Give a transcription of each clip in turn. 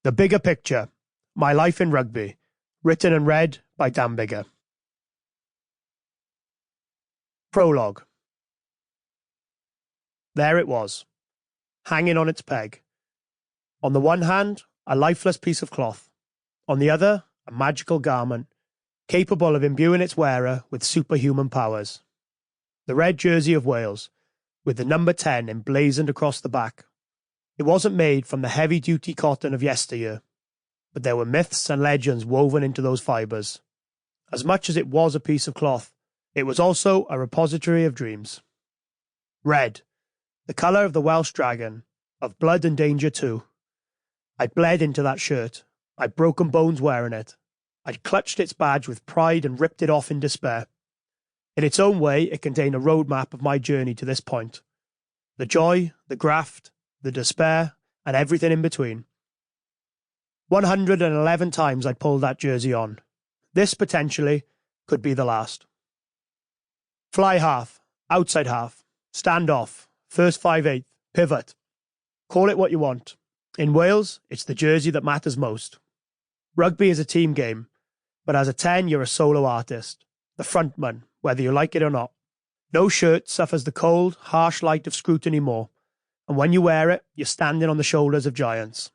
The Bigger Picture, My Life in Rugby, written and read by Dan Biggar. Prologue. There it was, hanging on its peg. On the one hand, a lifeless piece of cloth. On the other, a magical garment, capable of imbuing its wearer with superhuman powers. The red jersey of Wales, with the number 10 emblazoned across the back. It wasn't made from the heavy-duty cotton of yesteryear, but there were myths and legends woven into those fibres. As much as it was a piece of cloth, it was also a repository of dreams. Red, the colour of the Welsh dragon, of blood and danger too. I'd bled into that shirt. I'd broken bones wearing it. I'd clutched its badge with pride and ripped it off in despair. In its own way, it contained a roadmap of my journey to this point. The joy, the graft, the despair, and everything in between. 111 times I'd pulled that jersey on. This, potentially, could be the last. Fly half, outside half, stand off, first 5/8, pivot. Call it what you want. In Wales, it's the jersey that matters most. Rugby is a team game, but as a 10, you're a solo artist, the frontman, whether you like it or not. No shirt suffers the cold, harsh light of scrutiny more, and when you wear it, you're standing on the shoulders of giants.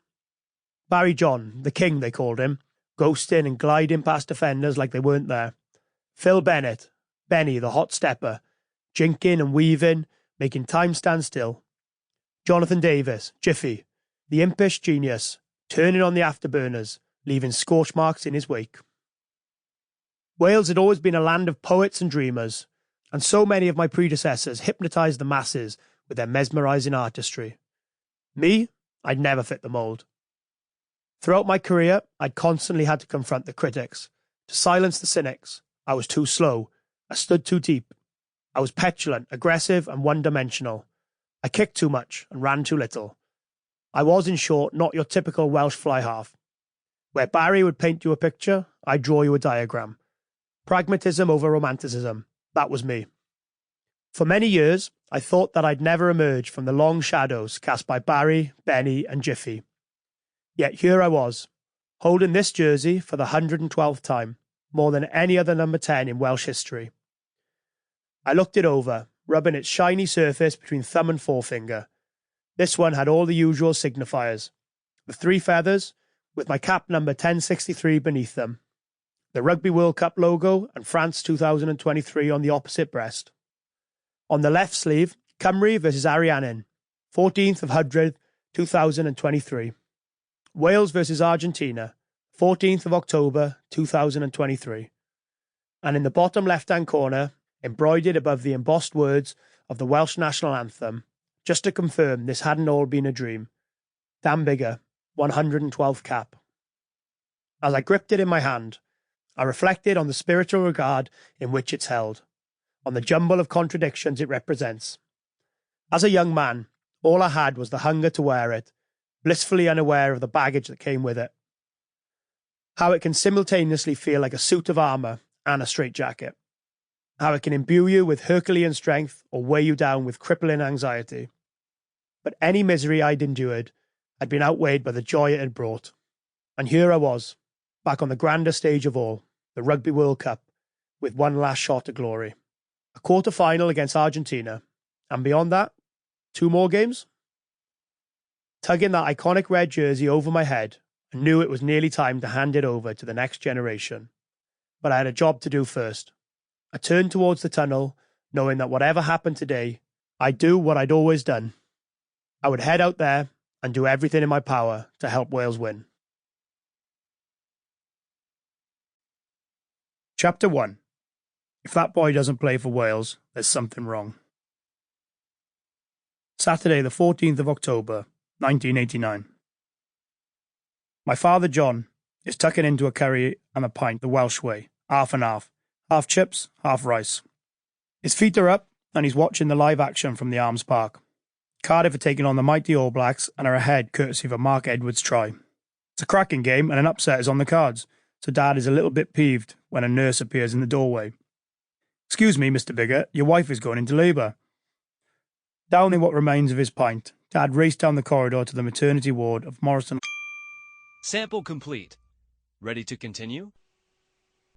Barry John, the king they called him, ghosting and gliding past defenders like they weren't there. Phil Bennett, Benny the hot stepper, jinking and weaving, making time stand still. Jonathan Davis, Jiffy, the impish genius, turning on the afterburners, leaving scorch marks in his wake. Wales had always been a land of poets and dreamers, and so many of my predecessors hypnotised the masses with their mesmerising artistry. Me, I'd never fit the mould. Throughout my career, I'd constantly had to confront the critics, to silence the cynics. I was too slow. I stood too deep. I was petulant, aggressive, and one-dimensional. I kicked too much and ran too little. I was, in short, not your typical Welsh fly-half. Where Barry would paint you a picture, I'd draw you a diagram. Pragmatism over romanticism. That was me. For many years, I thought that I'd never emerge from the long shadows cast by Barry, Benny, and Jiffy. Yet here I was, holding this jersey for the 112th time, more than any other number 10 in Welsh history. I looked it over, rubbing its shiny surface between thumb and forefinger. This one had all the usual signifiers. The 3 feathers, with my cap number 1063 beneath them. The Rugby World Cup logo and France 2023 on the opposite breast. On the left sleeve, Cymru versus Ariannin, 14th of 100th, 2023. Wales versus Argentina, 14th of October, 2023. And in the bottom left-hand corner, embroidered above the embossed words of the Welsh national anthem, just to confirm this hadn't all been a dream. Dan Biggar, 112th cap. As I gripped it in my hand, I reflected on the spiritual regard in which it's held, on the jumble of contradictions it represents. As a young man, all I had was the hunger to wear it, blissfully unaware of the baggage that came with it. How it can simultaneously feel like a suit of armour and a straitjacket. How it can imbue you with Herculean strength or weigh you down with crippling anxiety. But any misery I'd endured had been outweighed by the joy it had brought. And here I was, back on the grander stage of all, the Rugby World Cup, with one last shot at glory. A quarter-final against Argentina, and beyond that, 2 more games? Tugging that iconic red jersey over my head, I knew it was nearly time to hand it over to the next generation. But I had a job to do first. I turned towards the tunnel, knowing that whatever happened today, I'd do what I'd always done. I would head out there and do everything in my power to help Wales win. Chapter 1. If that boy doesn't play for Wales, there's something wrong. Saturday, the 14th of October, 1989. My father, John, is tucking into a curry and a pint the Welsh way, half and half chips, half rice. His feet are up, and he's watching the live action from the Arms Park. Cardiff are taking on the mighty All Blacks and are ahead courtesy of a Mark Edwards try. It's a cracking game, and an upset is on the cards, so Dad is a little bit peeved when a nurse appears in the doorway. "Excuse me, Mr. Biggar, your wife is going into labour." Downing what remains of his pint, Dad raced down the corridor to the maternity ward of Morrison. Sample complete. Ready to continue?